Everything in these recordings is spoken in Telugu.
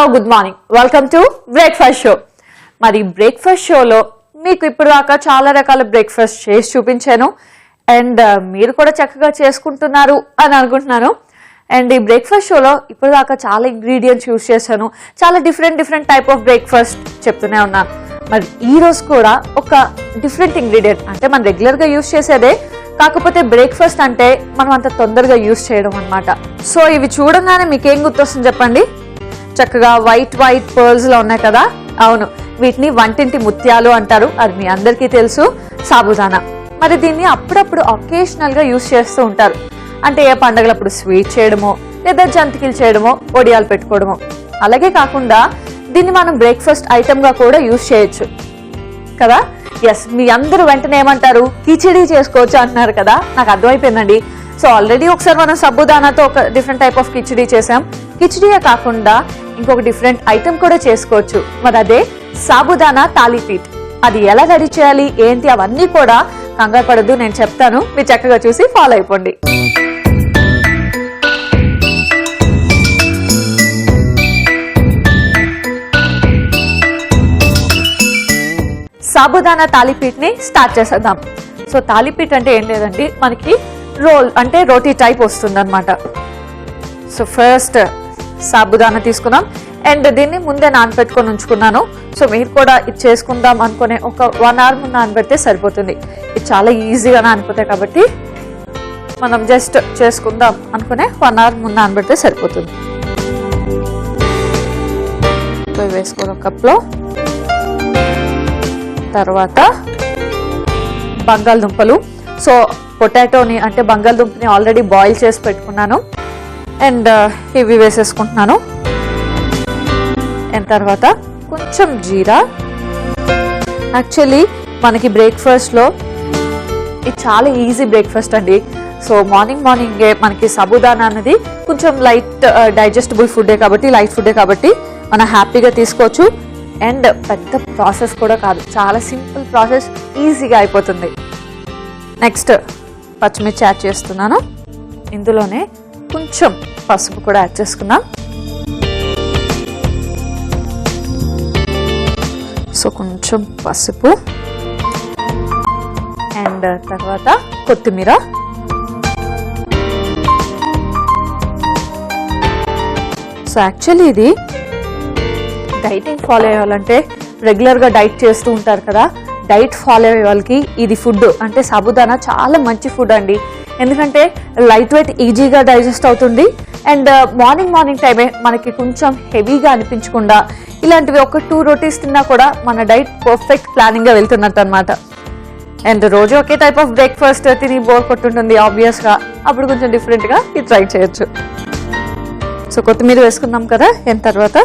Hello good morning welcome to breakfast show. మరి బ్రేక్ఫాస్ట్ షోలో మీకు ఇప్పుడు దాకా చాలా రకాల బ్రేక్ఫాస్ట్ చేసి చూపించాను అండ్ మీరు కూడా చక్కగా చేసుకుంటున్నారు అని అనుకుంటున్నాను. అండ్ ఈ బ్రేక్ఫాస్ట్ షోలో ఇప్పుడు దాకా చాలా ఇంగ్రీడియంట్స్ యూజ్ చేశాను, చాలా డిఫరెంట్ టైప్ ఆఫ్ బ్రేక్ఫాస్ట్ చెప్తూనే ఉన్నాను. మరి ఈ రోజు కూడా ఒక డిఫరెంట్ ఇంగ్రీడియంట్, అంటే మనం రెగ్యులర్గా యూజ్ చేసేదే, కాకపోతే బ్రేక్ఫాస్ట్ అంటే మనం అంత తొందరగా యూజ్ చేయడం అనమాట. సో ఇవి చూడంగానే మీకేం గుర్తొస్తుంది చెప్పండి? చక్కగా వైట్ పర్ల్స్ లో ఉన్నాయి కదా, అవును, వీటిని వంటింటి ముత్యాలు అంటారు, అది మీ అందరికీ తెలుసు, సాబుదానా. మరి దీన్ని అప్పుడప్పుడు ఒకేషనల్ గా యూజ్ చేస్తూ ఉంటారు, అంటే ఏ పండగలప్పుడు స్వీట్ చేయడమో లేదా జంతికలు చేయడమో ఒడియాలు పెట్టుకోవడమో. అలాగే కాకుండా దీన్ని మనం బ్రేక్ఫాస్ట్ ఐటమ్ గా కూడా యూజ్ చేయొచ్చు కదా. ఎస్, మీ అందరూ వెంటనే ఏమంటారు, కిచిడీ చేసుకోవచ్చు అంటున్నారు కదా. నాకు అర్థమైపోయిందండి. సో ఆల్రెడీ ఒకసారి మనం సాబుదానాతో ఒక డిఫరెంట్ టైప్ ఆఫ్ కిచిడీ చేసాం. కిచిడీయే కాకుండా ఇంకొక డిఫరెంట్ ఐటమ్ కూడా చేసుకోవచ్చు, మరి అదే సాబుదానా తాలిపీట్. అది ఎలా రెడీ చేయాలి ఏంటి అవన్నీ కూడా కంగారు పడద్దు, నేను చెప్తాను, మీరు చక్కగా చూసి ఫాలో అయిపోండి. సాబుదానా తాలిపీట్ ని స్టార్ట్ చేసేద్దాం. సో తాలిపీట్ అంటే ఏం లేదండి, మనకి రోల్ అంటే రోటీ టైప్ వస్తుంది అనమాట. సో ఫస్ట్ సాబుదానా తీసుకున్నాం అండ్ దీన్ని ముందే నానబెట్టుకొని ఉంచుకున్నాను. సో మీరు కూడా ఇది చేసుకుందాం అనుకునే ఒక 1 hour ముందు నానబెడితే సరిపోతుంది. ఇది చాలా ఈజీగా నానిపోతాయి కాబట్టి మనం జస్ట్ చేసుకుందాం అనుకునే 1 hour ముందు నానబెడితే సరిపోతుంది. వేసుకోవాలి కప్లో. తర్వాత బంగాళదుంపలు. సో పొటాటోని అంటే బంగాళదుంపని ఆల్రెడీ బాయిల్ చేసి పెట్టుకున్నాను అండ్ ఇవి వేసేసుకుంటున్నాను. అండ్ తర్వాత కొంచెం జీరా. యాక్చువల్లీ మనకి బ్రేక్ఫాస్ట్లో ఇది చాలా ఈజీ బ్రేక్ఫాస్ట్ అండి. సో మార్నింగే మనకి సాబుదానా అనేది కొంచెం లైట్ డైజెస్టబుల్ ఫుడ్డే కాబట్టి, లైట్ ఫుడ్డే కాబట్టి మనం హ్యాపీగా తీసుకోవచ్చు. అండ్ పెద్ద ప్రాసెస్ కూడా కాదు, చాలా సింపుల్ ప్రాసెస్, ఈజీగా అయిపోతుంది. నెక్స్ట్ పచ్చిమిర్చి యాడ్ చేస్తున్నాను. ఇందులోనే కొంచెం పసుపు కూడా యాడ్ చేసుకున్నాం. సో కొంచెం పసుపు అండ్ తర్వాత కొత్తిమీర. సో యాక్చువల్లీ ఇది డైటింగ్ ఫాలో అయ్యే వాళ్ళంటే, రెగ్యులర్గా డైట్ చేస్తూ ఉంటారు కదా, డైట్ ఫాలో అయ్యే వాళ్ళకి ఇది ఫుడ్ అంటే సాబుదానా చాలా మంచి ఫుడ్ అండి. ఎందుకంటే లైట్ వెయిట్, ఈజీగా డైజెస్ట్ అవుతుంది అండ్ మార్నింగ్ టైమే మనకి కొంచెం హెవీగా అనిపించకుండా ఇలాంటివి ఒక 2 roties తిన్నా కూడా మన డైట్ పర్ఫెక్ట్ ప్లానింగ్గా వెళ్తున్నట్టు అనమాట. అండ్ రోజు ఒకే టైప్ ఆఫ్ బ్రేక్ఫాస్ట్ తిని బోర్ కొట్టుంటుంది ఆబ్వియస్గా, అప్పుడు కొంచెం డిఫరెంట్గా ఇది ట్రై చేయొచ్చు. సో కొత్తిమీర వేసుకున్నాం కదా. అండ్ తర్వాత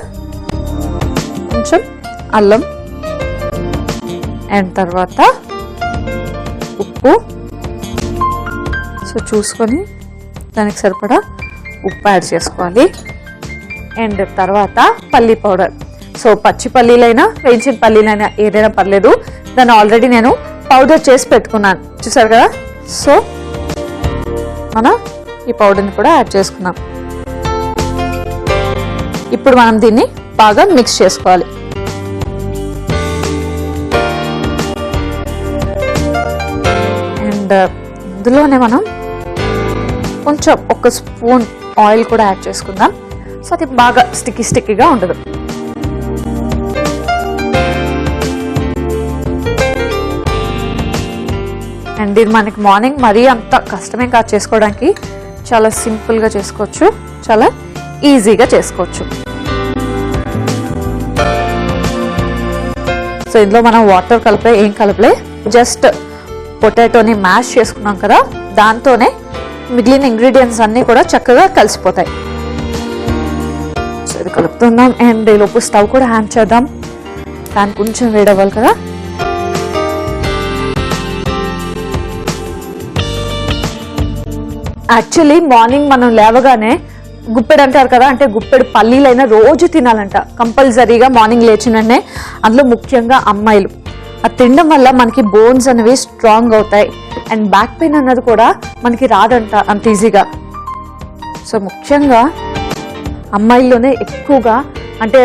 కొంచెం అల్లం అండ్ తర్వాత ఉప్పు. సో చూసుకొని దానికి సరిపడా ఉప్పు యాడ్ చేసుకోవాలి. అండ్ తర్వాత పల్లీ పౌడర్. సో పచ్చి పల్లీలైనా వేయించిన పల్లీలైనా ఏదైనా పర్లేదు, దాన్ని ఆల్రెడీ నేను పౌడర్ చేసి పెట్టుకున్నాను, చూసారు కదా. సో మనం ఈ పౌడర్ని కూడా యాడ్ చేసుకున్నాం. ఇప్పుడు మనం దీన్ని బాగా మిక్స్ చేసుకోవాలి. అండ్ ఇందులోనే మనం కొంచెం 1 స్పూన్ ఆయిల్ కూడా యాడ్ చేసుకుందాం. సో అది బాగా స్టిక్కీగా ఉండదు. అండ్ ఇది మనకి మార్నింగ్ మరీ అంత కష్టమేం కాదు చేసుకోవడానికి, చాలా సింపుల్గా చేసుకోవచ్చు, చాలా ఈజీగా చేసుకోవచ్చు. సో ఇందులో మనం వాటర్ ఏం కలపలే, జస్ట్ పొటాటోని మ్యాష్ చేసుకున్నాం కదా, దాంతోనే మిగిలిన ఇంగ్రీడియంట్స్ అన్నీ కూడా చక్కగా కలిసిపోతాయి. సో ఇది కలుపుతున్నాం అండ్ ఈలోపు స్టవ్ కూడా హ్యాండ్ చేద్దాం. ప్యాన్ కొంచెం వేడవ్వాలి కదా. యాక్చువల్లీ మార్నింగ్ మనం లేవగానే గుప్పెడు అంటారు కదా, అంటే గుప్పెడు పల్లీలైనా రోజు తినాలంట కంపల్సరీగా మార్నింగ్ లేచిననే. అందులో ముఖ్యంగా అమ్మాయిలు అది తినడం వల్ల మనకి బోన్స్ అనేవి స్ట్రాంగ్ అవుతాయి అండ్ బ్యాక్ పెయిన్ అన్నది కూడా మనకి రాదంట అంత ఈజీగా. సో ముఖ్యంగా అమ్మాయిల్లోనే ఎక్కువగా అంటే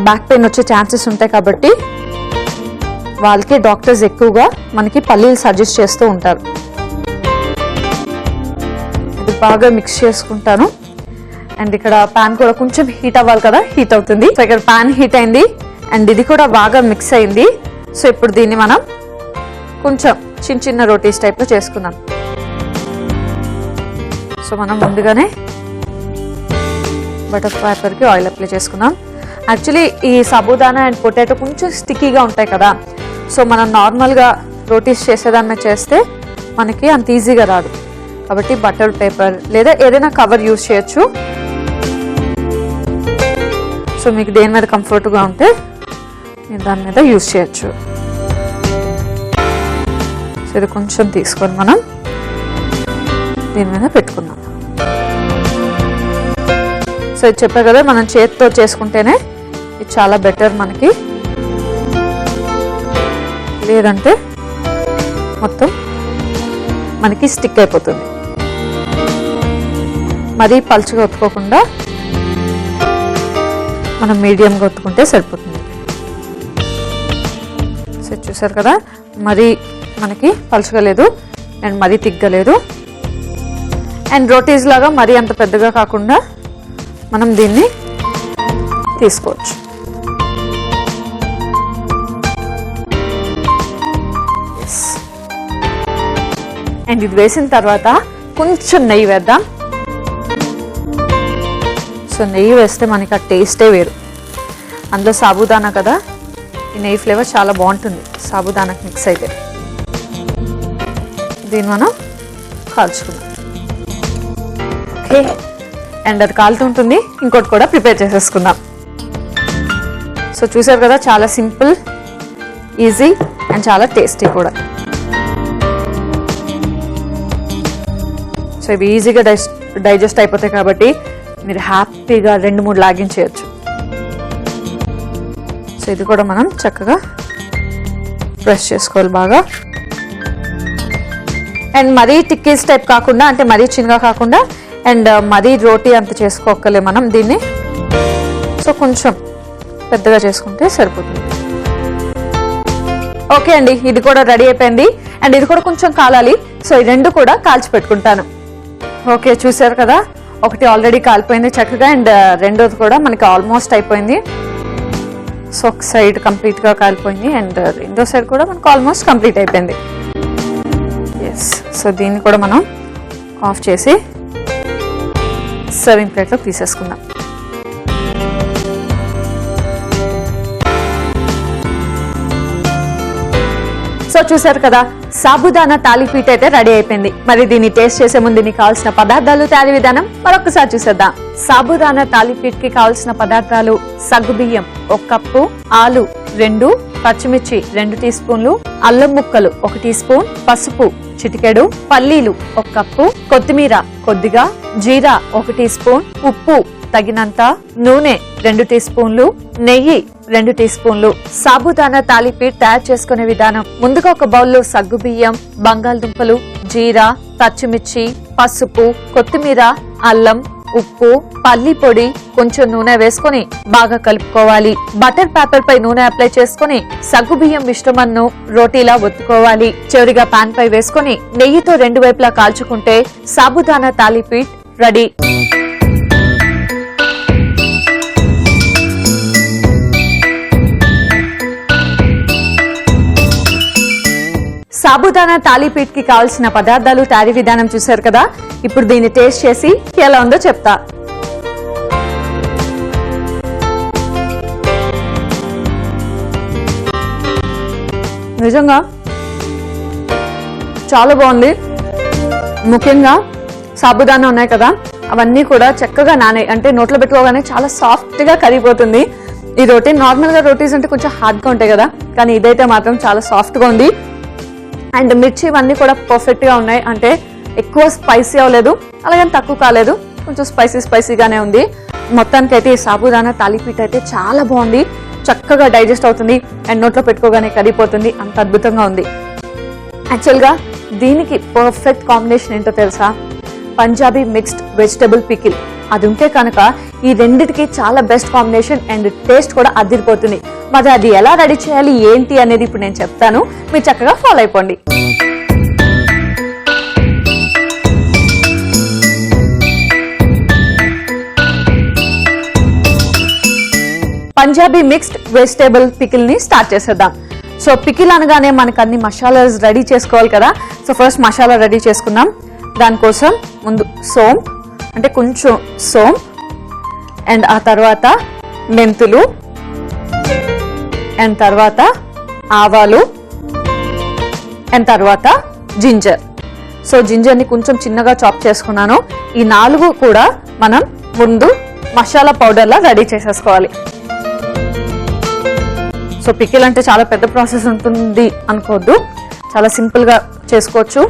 బ్యాక్ పెయిన్ వచ్చే ఛాన్సెస్ ఉంటాయి కాబట్టి వాళ్ళకి డాక్టర్స్ ఎక్కువగా మనకి పల్లీలు సజెస్ట్ చేస్తూ ఉంటారు. ఇది బాగా మిక్స్ చేసుకుంటాను. అండ్ ఇక్కడ పాన్ కూడా కొంచెం హీట్ అవ్వాలి కదా, హీట్ అవుతుంది. సో ఇక్కడ పాన్ హీట్ అయింది అండ్ ఇది కూడా బాగా మిక్స్ అయింది. సో ఇప్పుడు దీన్ని మనం కొంచెం చిన్న చిన్న రోటీస్ టైప్లో చేసుకుందాం. సో మనం ముందుగానే బటర్ పేపర్కి ఆయిల్ అప్లై చేసుకుందాం. యాక్చువల్లీ ఈ సాబుదానా అండ్ పొటాటో కొంచెం స్టిక్కీగా ఉంటాయి కదా, సో మనం నార్మల్గా రోటీస్ చేసేదాన్ని చేస్తే మనకి అంత ఈజీగా రాదు. కాబట్టి బటర్ పేపర్ లేదా ఏదైనా కవర్ యూజ్ చేయొచ్చు. సో మీకు దేని మీద కంఫర్ట్గా ఉంటే మీరు దాని మీద యూజ్ చేయొచ్చు. సో ఇది కొంచెం తీసుకొని మనం దీని మీద పెట్టుకుందాం. సో ఇది చెప్పా కదా, మనం చేతితో చేసుకుంటేనే ఇది చాలా బెటర్ మనకి, లేదంటే మొత్తం మనకి స్టిక్ అయిపోతుంది. మరీ పలుచగా ఒత్తుకోకుండా మనం మీడియంగా ఒత్తుకుంటే సరిపోతుంది. సో చూసారు కదా, మరీ మనకి పలుచగా లేదు అండ్ మరీ తిగ్గలేదు. అండ్ రోటీస్ లాగా మరీ అంత పెద్దగా కాకుండా మనం దీన్ని తీసుకోవచ్చు. అండ్ ఇది వేసిన తర్వాత కొంచెం నెయ్యి వేద్దాం. సో నెయ్యి వేస్తే మనకి ఆ టేస్టే వేరు. అందులో సాబుదానా కదా, ఈ నెయ్యి ఫ్లేవర్ చాలా బాగుంటుంది సాబుదానాకి మిక్స్ అయితే. దీన్ని మనం కాల్చుకుందాం. ఓకే, అండ్ అది కాలుతుంటుంది. ఇంకోటి కూడా ప్రిపేర్ చేసేసుకుందాం. సో చూసారు కదా, చాలా సింపుల్, ఈజీ అండ్ చాలా టేస్టీ కూడా. సో ఇవి ఈజీగా డైజెస్ట్ అయిపోతాయి కాబట్టి మీరు హ్యాపీగా 2-3 లాగించేయచ్చు. సో ఇది కూడా మనం చక్కగా ప్రెస్ చేసుకోవాలి బాగా. అండ్ మరీ టిక్కీస్ టైప్ కాకుండా, అంటే మరీ చిన్నగా కాకుండా అండ్ మరీ రోటీ అంత చేసుకోకలే మనం దీన్ని. సో కొంచెం పెద్దగా చేసుకుంటే సరిపోతుంది. ఓకే అండి, ఇది కూడా రెడీ అయిపోయింది. అండ్ ఇది కూడా కొంచెం కాలాలి. సో ఈ రెండు కూడా కాల్చి పెట్టుకుంటాను. ఓకే, చూసారు కదా, ఒకటి ఆల్రెడీ కాలిపోయింది చక్కగా అండ్ రెండోది కూడా మనకి ఆల్మోస్ట్ అయిపోయింది. సో ఒక సైడ్ కంప్లీట్గా కాలిపోయింది అండ్ రెండో సైడ్ కూడా మనకు ఆల్మోస్ట్ కంప్లీట్ అయిపోయింది. ఎస్, సో దీన్ని కూడా మనం ఆఫ్ చేసి సర్వింగ్ ప్లేట్లోకి తీసేసుకుందాం. సో చూసారు కదా, సాబుదానా తాలిపీట్ అయితే రెడీ అయిపోయింది. మరి దీన్ని టేస్ట్ చేసే ముందు దీనికి కావాల్సిన పదార్థాలు, తయారీ విధానం మరొకసారి చూసేద్దాం. సాబుదానా తాలిపీట్ కి కావాల్సిన పదార్థాలు: సగ్గుబియ్యం 1 కప్పు, ఆలు 2, పచ్చిమిర్చి 2 టీ స్పూన్లు, అల్లం ముక్కలు 1 టీ స్పూన్, పసుపు చిటికెడు, పల్లీలు 1 కప్పు, కొత్తిమీర కొద్దిగా, జీరా 1 టీ స్పూన్, ఉప్పు తగినంత, నూనె 2 టీ స్పూన్లు, నెయ్యి 2 టీ స్పూన్లు. సాబుదానా తాలిపీట్ తయారు చేసుకునే విధానం: ముందుగా ఒక బౌల్లో సగ్గుబియ్యం, బంగాళదుంపలు, జీరా, పచ్చిమిర్చి, పసుపు, కొత్తిమీర, అల్లం, ఉప్పు, పల్లి పొడి, కొంచెం నూనె వేసుకుని బాగా కలుపుకోవాలి. బటర్ పేపర్ పై నూనె అప్లై చేసుకుని సగ్గుబియ్యం మిశ్రమాన్ని రోటీలా ఒత్తుకోవాలి. చివరిగా పాన్ పై వేసుకుని నెయ్యితో 2 వైపులా కాల్చుకుంటే సాబుదానా తాలిపీట్ రెడీ. సాబుదానా తాలిపీట్ కి కావాల్సిన పదార్థాలు, తయారీ విధానం చూశారు కదా. ఇప్పుడు దీన్ని టేస్ట్ చేసి ఎలా ఉందో చెప్తా. నిజంగా చాలా బాగుంది. ముఖ్యంగా సాబుదానా ఉన్నాయి కదా, అవన్నీ కూడా చక్కగా అంటే నోట్లో పెట్టుకోగానే చాలా సాఫ్ట్ గా కరిగిపోతుంది. ఈ రోటీ నార్మల్ గా రోటీస్ అంటే కొంచెం హార్డ్ గా ఉంటాయి కదా, కానీ ఇదైతే మాత్రం చాలా సాఫ్ట్ గా ఉంది. అండ్ మిర్చి ఇవన్నీ కూడా పర్ఫెక్ట్ గా ఉన్నాయి. అంటే ఎక్కువ స్పైసీ అవ్వలేదు, అలాగే తక్కువ కాలేదు, కొంచెం స్పైసీగానే ఉంది. మొత్తానికి అయితే ఈ సాబుదానా తాలిపీట్ అయితే చాలా బాగుంది. చక్కగా డైజెస్ట్ అవుతుంది అండ్ నోట్లో పెట్టుకోగానే కరిగిపోతుంది. అంత అద్భుతంగా ఉంది. యాక్చువల్గా దీనికి పర్ఫెక్ట్ కాంబినేషన్ ఏంటో తెలుసా? Punjabi mixed vegetable pickle. అది ఉంటే కనుక ఈ రెండిటికి చాలా బెస్ట్ కాంబినేషన్ అండ్ టేస్ట్ కూడా అదిరిపోతుంది. మరి అది ఎలా రెడీ చేయాలి ఏంటి అనేది ఇప్పుడు నేను చెప్తాను, మీరు చక్కగా ఫాలో అయిపోండి. పంజాబీ మిక్స్డ్ వెజిటేబుల్ పికిల్ ని స్టార్ట్ చేసేద్దాం. సో పికిల్ అనగానే మనకు అన్ని మసాలాస్ రెడీ చేసుకోవాలి కదా. సో ఫస్ట్ మసాలా రెడీ చేసుకుందాం. దానికోసం ముందు సోంప్ అంటే కొంచెం సోంప్ అండ్ ఆ తర్వాత మెంతులు అండ్ తర్వాత ఆవాలు అండ్ తర్వాత జింజర్. సో జింజర్ని కొంచెం చిన్నగా చాప్ చేసుకున్నాను. ఈ 4 కూడా మనం ముందు మసాలా పౌడర్లా రెడీ చేసేసుకోవాలి. సో పికిల్ అంటే చాలా పెద్ద ప్రాసెస్ ఉంటుంది అనుకోవద్దు, చాలా సింపుల్గా చేసుకోవచ్చు.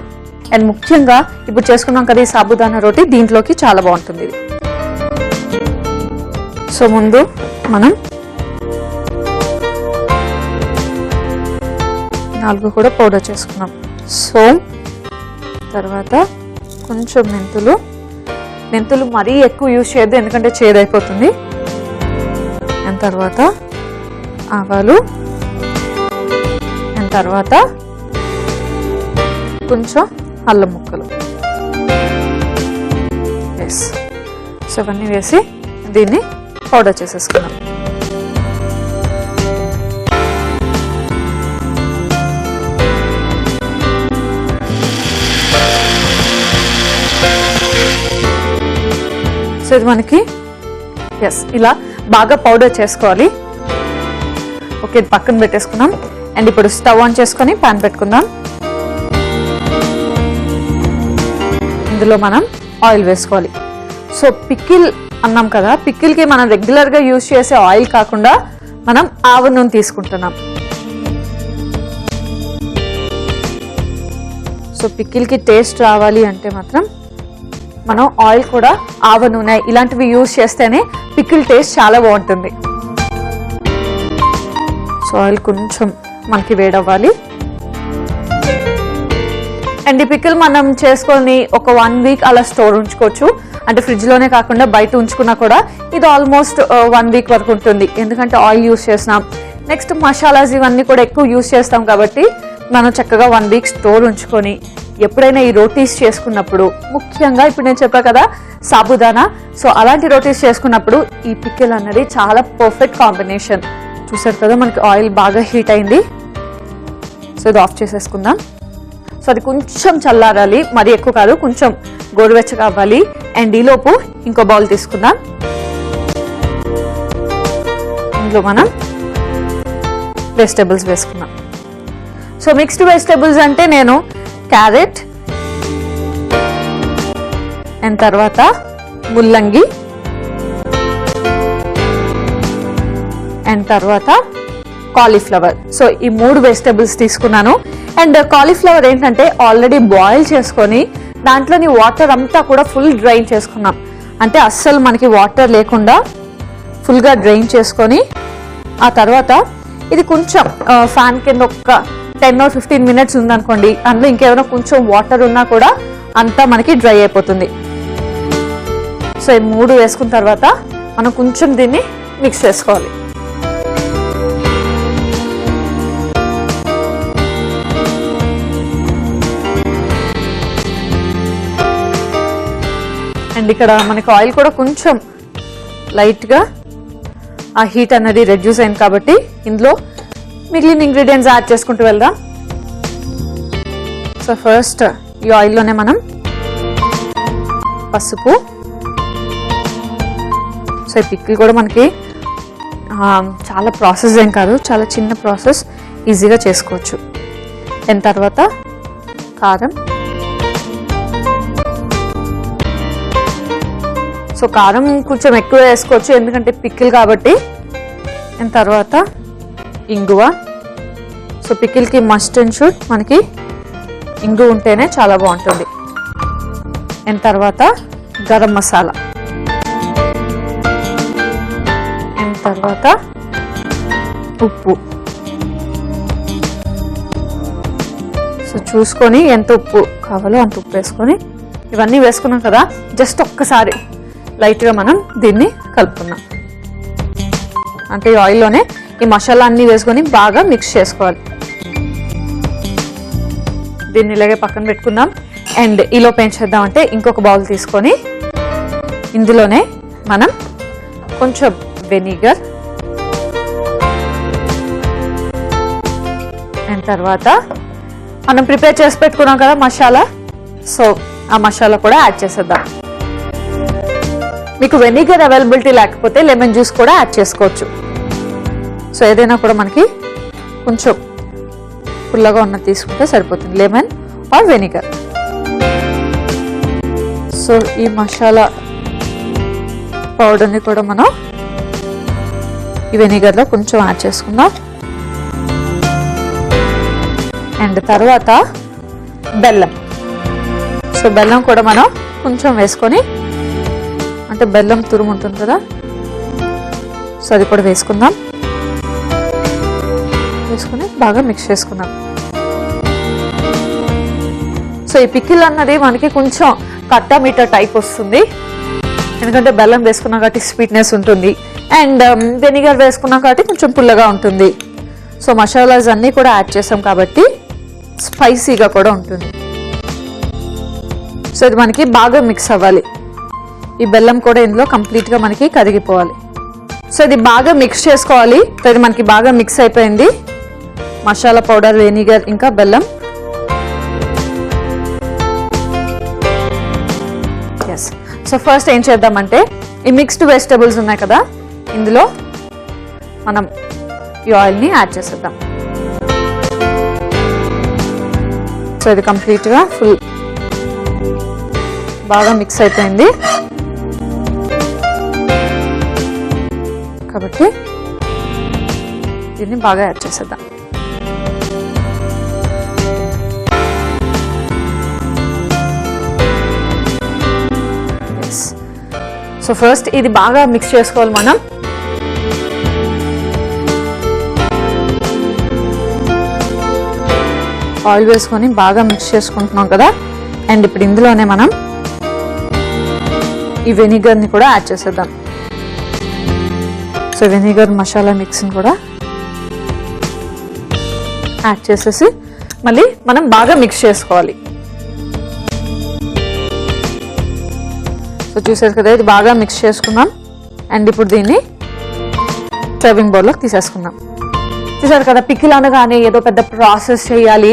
అండ్ ముఖ్యంగా ఇప్పుడు చేసుకున్నాం కదా ఈ సాబుదానా రోటీ, దీంట్లోకి చాలా బాగుంటుంది. సో ముందు మనం 4 కూడా పౌడర్ చేసుకున్నాం. సోంప్, తర్వాత కొంచెం మెంతులు మరీ ఎక్కువ యూజ్ చేయొద్దు ఎందుకంటే చేదైపోతుంది. అండ్ తర్వాత ఆవాలు అండ్ తర్వాత కొంచెం అల్లం ముక్కలు. ఎస్, సో అవన్నీ వేసి దీన్ని పౌడర్ చేసేసుకున్నాం. సో ఇది మనకి ఇలా బాగా పౌడర్ చేసుకోవాలి. ఓకే, పక్కన పెట్టేసుకున్నాం. అండ్ ఇప్పుడు స్టవ్ ఆన్ చేసుకొని పాన్ పెట్టుకుందాం. ఇందులో మనం ఆయిల్ వేసుకోవాలి. సో పికిల్ అన్నాం కదా, పికిల్కి మనం రెగ్యులర్గా యూజ్ చేసే ఆయిల్ కాకుండా మనం ఆవ నూనె తీసుకుంటున్నాం. సో పికిల్కి టేస్ట్ రావాలి అంటే మాత్రం మనం ఆయిల్ కూడా ఆవ నూనె ఇలాంటివి యూజ్ చేస్తేనే పికిల్ టేస్ట్ చాలా బాగుంటుంది. సో ఆయిల్ కొంచెం మనకి వేడవ్వాలి. అండ్ ఈ పికిల్ మనం చేసుకొని ఒక 1 వీక్ అలా స్టోర్ ఉంచుకోవచ్చు. అంటే ఫ్రిడ్జ్లోనే కాకుండా బయట ఉంచుకున్నా కూడా ఇది ఆల్మోస్ట్ 1 వీక్ వరకు ఉంటుంది. ఎందుకంటే ఆయిల్ యూస్ చేసినాం, నెక్స్ట్ మసాలాస్ ఇవన్నీ కూడా ఎక్కువ యూస్ చేస్తాం కాబట్టి మనం చక్కగా 1 వీక్ స్టోర్ ఉంచుకొని ఎప్పుడైనా ఈ రోటీస్ చేసుకున్నప్పుడు, ముఖ్యంగా ఇప్పుడు నేను చెప్పా కదా సాబుదానా, సో అలాంటి రోటీస్ చేసుకున్నప్పుడు ఈ పికిల్ అన్నది చాలా పర్ఫెక్ట్ కాంబినేషన్. చూసారు కదా మనకి ఆయిల్ బాగా హీట్ అయింది. సో ఇది ఆఫ్ చేసేసుకుందాం. సో అది కొంచెం చల్లారాలి, మరీ ఎక్కువ కాదు, కొంచెం గోరువెచ్చగా అవ్వాలి. అండ్ ఈలోపు ఇంకో బౌల్ తీసుకుందాం. ఇందులో మనం వెజిటేబుల్స్ వేసుకుందాం. సో మిక్స్డ్ వెజిటేబుల్స్ అంటే నేను క్యారెట్ అండ్ తర్వాత ముల్లంగి అండ్ తర్వాత కాలీఫ్లవర్. సో ఈ 3 వెజిటేబుల్స్ తీసుకున్నాను. అండ్ కాలీఫ్లవర్ ఏంటంటే ఆల్రెడీ బాయిల్ చేసుకొని దాంట్లోని వాటర్ అంతా కూడా ఫుల్ డ్రైన్ చేసుకున్నాం. అంటే అస్సలు మనకి వాటర్ లేకుండా ఫుల్గా డ్రైన్ చేసుకొని ఆ తర్వాత ఇది కొంచెం ఫ్యాన్ కింద ఒక 10 or 15 మినిట్స్ ఉందనుకోండి, అందులో ఇంకేమైనా కొంచెం వాటర్ ఉన్నా కూడా అంతా మనకి డ్రై అయిపోతుంది. సో ఈ 3 వేసుకున్న తర్వాత మనం కొంచెం దీన్ని మిక్స్ చేసుకోవాలి. అండ్ ఇక్కడ మనకి ఆయిల్ కూడా కొంచెం లైట్గా ఆ హీట్ అనేది రెడ్యూస్ అయింది కాబట్టి ఇందులో మిగిలిన ఇంగ్రీడియంట్స్ యాడ్ చేసుకుంటూ వెళ్దాం. సో ఫస్ట్ ఈ ఆయిల్లోనే మనం పసుపు, సో ఈ పికిల్ కూడా మనకి చాలా ప్రాసెస్ ఏం కాదు, చాలా చిన్న ప్రాసెస్, ఈజీగా చేసుకోవచ్చు. దాని తర్వాత కారం, సో కారం కొంచెం ఎక్కువ వేసుకోవచ్చు ఎందుకంటే పికిల్ కాబట్టి. అండ్ తర్వాత ఇంగువ, సో పికిల్కి మస్ట్ అండ్ షుడ్ మనకి ఇంగువ ఉంటేనే చాలా బాగుంటుంది. అండ్ తర్వాత గరం మసాలా, అండ్ తర్వాత ఉప్పు. సో చూసుకొని ఎంత ఉప్పు కావాలో అంత ఉప్పు వేసుకొని ఇవన్నీ వేసుకున్నాం కదా, జస్ట్ ఒక్కసారి లైట్గా మనం దీన్ని కలుపుకుందాం. అంటే ఈ ఆయిల్లోనే ఈ మసాలా అన్నీ వేసుకొని బాగా మిక్స్ చేసుకోవాలి. దీన్ని ఇలాగే పక్కన పెట్టుకుందాం. అండ్ ఈలోపు ఏం చేద్దామంటే ఇంకొక బౌల్ తీసుకొని ఇందులోనే మనం కొంచెం వెనిగర్ అండ్ తర్వాత మనం ప్రిపేర్ చేసి పెట్టుకున్నాం కదా మసాలా, సో ఆ మసాలా కూడా యాడ్ చేసేద్దాం. మీకు వెనిగర్ అవైలబిలిటీ లేకపోతే లెమన్ జ్యూస్ కూడా యాడ్ చేసుకోవచ్చు. సో ఏదైనా కూడా మనకి కొంచెం పుల్లగా ఉన్నది తీసుకుంటే సరిపోతుంది, లెమన్ ఆర్ వెనిగర్. సో ఈ మసాలా పౌడర్ని కూడా మనం ఈ వెనిగర్లో కొంచెం యాడ్ చేసుకుందాం. అండ్ తర్వాత బెల్లం. సో బెల్లం కూడా మనం కొంచెం వేసుకొని, అంటే బెల్లం తురుము ఉంటుంది కదా, సో అది కూడా వేసుకుందాం. వేసుకొని బాగా మిక్స్ చేసుకుందాం. సో ఈ పికిల్ అన్నది మనకి కొంచెం కట్టా మీఠా టైప్ వస్తుంది, ఎందుకంటే బెల్లం వేసుకున్నాం కాబట్టి స్వీట్నెస్ ఉంటుంది, అండ్ వెనిగర్ వేసుకున్నాం కాబట్టి కొంచెం పుల్లగా ఉంటుంది. సో మసాలాస్ అన్నీ కూడా యాడ్ చేసాం కాబట్టి స్పైసీగా కూడా ఉంటుంది. సో ఇది మనకి బాగా మిక్స్ అవ్వాలి. ఈ బెల్లం కూడా ఇందులో కంప్లీట్గా మనకి కరిగిపోవాలి. సో ఇది బాగా మిక్స్ చేసుకోవాలి. సో ఇది మనకి బాగా మిక్స్ అయిపోయింది, మసాలా పౌడర్, వెనిగర్ ఇంకా బెల్లం. ఎస్. సో ఫస్ట్ ఏం చేద్దామంటే ఈ మిక్స్డ్ వెజిటబుల్స్ ఉన్నాయి కదా, ఇందులో మనం ఈ ఆయిల్ని యాడ్ చేసేద్దాం. సో ఇది కంప్లీట్గా ఫుల్ బాగా మిక్స్ అయిపోయింది కాబట్టి దీన్ని బాగా యాడ్ చేసేద్దాం. సో ఫస్ట్ ఇది బాగా మిక్స్ చేసుకోవాలి మనం. ఆయిల్ వేసుకొని బాగా మిక్స్ చేసుకుంటున్నాం కదా, అండ్ ఇప్పుడు ఇందులోనే మనం ఈ వెనిగర్ని కూడా యాడ్ చేసేద్దాం. సో వెనిగర్ మసాలా మిక్స్ని కూడా యాడ్ చేసేసి మళ్ళీ మనం బాగా మిక్స్ చేసుకోవాలి. సో చూసారు కదా, ఇది బాగా మిక్స్ చేసుకున్నాం. అండ్ ఇప్పుడు దీన్ని సర్వింగ్ బౌల్లోకి తీసేసుకుందాం. చూసారు కదా, పికిల్ అనగానే ఏదో పెద్ద ప్రాసెస్ చేయాలి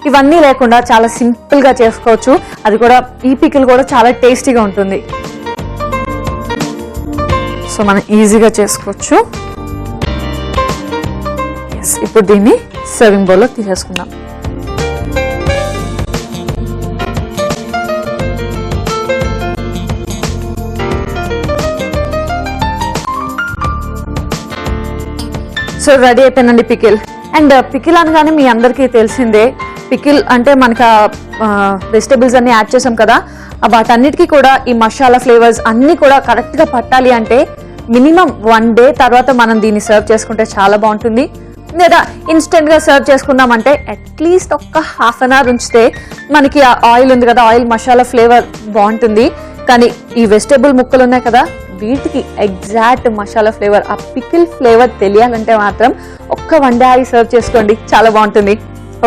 ఇవన్నీ లేకుండా చాలా సింపుల్గా చేసుకోవచ్చు. అది కూడా ఈ పికిల్ కూడా చాలా టేస్టీగా ఉంటుంది. సో మనం ఈజీగా చేసుకోవచ్చు. ఎస్, ఇప్పుడు దీన్ని సర్వింగ్ బౌల్లో తీసేసుకుందాం. సో రెడీ అయిపోయిందండి పికిల్. అండ్ పికిల్ అనగానే మీ అందరికీ తెలిసిందే, పికిల్ అంటే మనకు వెజిటబుల్స్ అన్ని యాడ్ చేసాం కదా, వాటన్నిటికీ కూడా ఈ మసాలా ఫ్లేవర్స్ అన్ని కూడా కరెక్ట్గా పట్టాలి అంటే మినిమం 1 day తర్వాత మనం దీన్ని సర్వ్ చేసుకుంటే చాలా బాగుంటుంది. లేదా ఇన్స్టెంట్గా సర్వ్ చేసుకున్నామంటే అట్లీస్ట్ ఒక్క ½ an hour ఉంచితే మనకి ఆ ఆయిల్ ఉంది కదా, ఆయిల్ మసాలా ఫ్లేవర్ బాగుంటుంది. కానీ ఈ వెజిటబుల్ ముక్కలు ఉన్నాయి కదా, వీటికి ఎగ్జాక్ట్ మసాలా ఫ్లేవర్, ఆ పికిల్ ఫ్లేవర్ తెలియాలంటే మాత్రం ఒక్క 1 day సర్వ్ చేసుకోండి, చాలా బాగుంటుంది.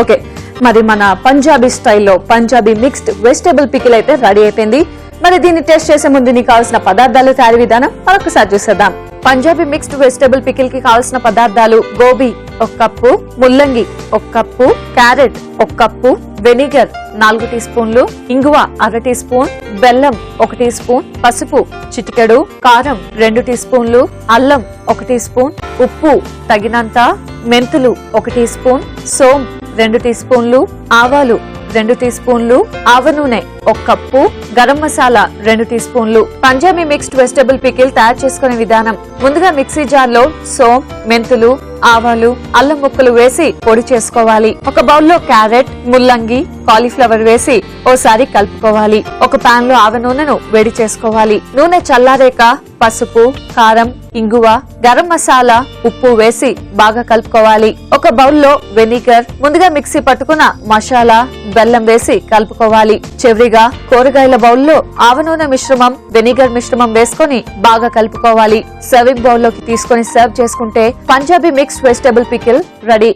ఓకే, మరి మన పంజాబీ స్టైల్లో పంజాబీ మిక్స్డ్ వెజిటబుల్ పికిల్ అయితే రెడీ అయిపోయింది. మరి దీన్ని టేస్ట్ చేసే ముందు నీకు కావాల్సిన పదార్థాలు, తయారీ విధానం మరొకసారి చూసేద్దాం. పంజాబీ మిక్స్డ్ వెజిటబుల్ పికిల్ కి కావాల్సిన పదార్థాలు: గోబీ 1 కప్పు, ముల్లంగి 1 కప్పు, క్యారెట్ 1 కప్పు, వెనిగర్ 4 టీ స్పూన్లు, ఇంగువ ½ టీ స్పూన్, బెల్లం 1 టీ స్పూన్, పసుపు చిటికెడు, కారం 2 టీ స్పూన్లు, అల్లం 1 టీ స్పూన్, ఉప్పు తగినంత, మెంతులు 1 టీ స్పూన్, సోంపు 2 టీ స్పూన్లు, ఆవాలు 2 టీ స్పూన్లు, ఆవ నూనె 1 కప్పు, గరం మసాలా 2 టీ స్పూన్లు. పంజాబీ మిక్స్డ్ వెజిటబుల్ పికిల్ తయారు చేసుకునే విధానం: ముందుగా మిక్సీ జార్ లో సోంపు, మెంతులు, ఆవాలు, అల్లం ముక్కలు వేసి పొడి చేసుకోవాలి. ఒక బౌల్లో క్యారెట్, ముల్లంగి, కాలీఫ్లవర్ వేసి ఓసారి కలుపుకోవాలి. ఒక పాన్ లో ఆవ నూనెను వేడి చేసుకోవాలి. నూనె చల్లారేక పసుపు, కారం, ఇంగువ, గరం మసాలా, ఉప్పు వేసి బాగా కలుపుకోవాలి. ఒక బౌల్లో వెనిగర్, ముందుగా మిక్సీ పట్టుకున్న మసాలా, బెల్లం వేసి కలుపుకోవాలి. చివరిగా చివరిగా కూరగాయల బౌల్లో ఆవ నూనె మిశ్రమం, వెనిగర్ మిశ్రమం వేసుకొని బాగా కలుపుకోవాలి. సర్వింగ్ బౌల్లోకి తీసుకొని సర్వ్ చేసుకుంటే Punjabi mixed vegetable pickle ready.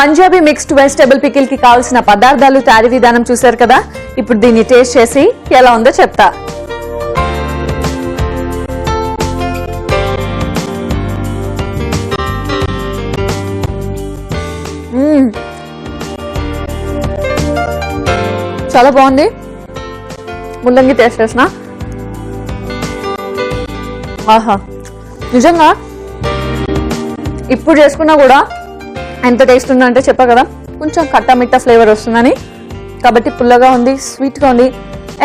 Punjabi mixed vegetable pickle కి కావాల్సిన పదార్థాలు, తయారీ విధానం చూశారు కదా. ఇప్పుడు దీన్ని టేస్ట్ చేసి ఎలా ఉందో చెప్తా. చాలా బాగుంది. ముల్లంగి టేస్ట్ చేసిన, ఆహా నిజంగా ఇప్పుడు చేసుకున్నా కూడా ఎంత టేస్ట్ ఉందంటే చెప్పా కదా, కొంచెం కట్టమిట్ట ఫ్లేవర్ వస్తుందని. కాబట్టి పుల్లగా ఉంది, స్వీట్గా ఉంది,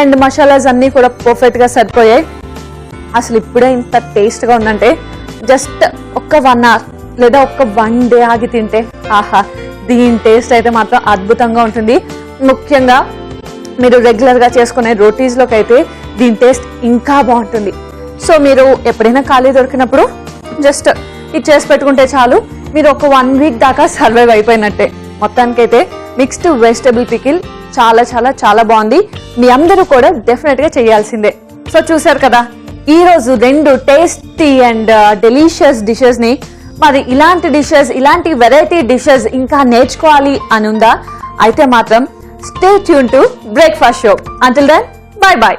అండ్ మసాలాస్ అన్నీ కూడా పర్ఫెక్ట్గా సరిపోయాయి. అసలు ఇప్పుడే ఇంత టేస్ట్గా ఉందంటే జస్ట్ ఒక్క 1 hour లేదా ఒక్క 1 day ఆగి తింటే ఆహా, దీని టేస్ట్ అయితే మాత్రం అద్భుతంగా ఉంటుంది. ముఖ్యంగా మీరు రెగ్యులర్గా చేసుకునే రోటీస్లోకి అయితే దీని టేస్ట్ ఇంకా బాగుంటుంది. సో మీరు ఎప్పుడైనా ఖాళీ దొరికినప్పుడు జస్ట్ ఇది చేసి పెట్టుకుంటే చాలు, మీరు ఒక 1 week దాకా సర్వైవ్ అయిపోయినట్టే. మొత్తానికైతే మిక్స్డ్ వెజిటబుల్ పికిల్ చాలా చాలా చాలా బాగుంది. మీ అందరూ కూడా డెఫినెట్ గా చేయాల్సిందే. సో చూసారు కదా, ఈ రోజు 2 టేస్టీ అండ్ డెలిషియస్ డిషెస్ ని. మరి ఇలాంటి డిషెస్, ఇలాంటి వెరైటీ డిషెస్ ఇంకా నేర్చుకోవాలి అని ఉందా? అయితే మాత్రం stay tune to breakfast show. Until then, bye by.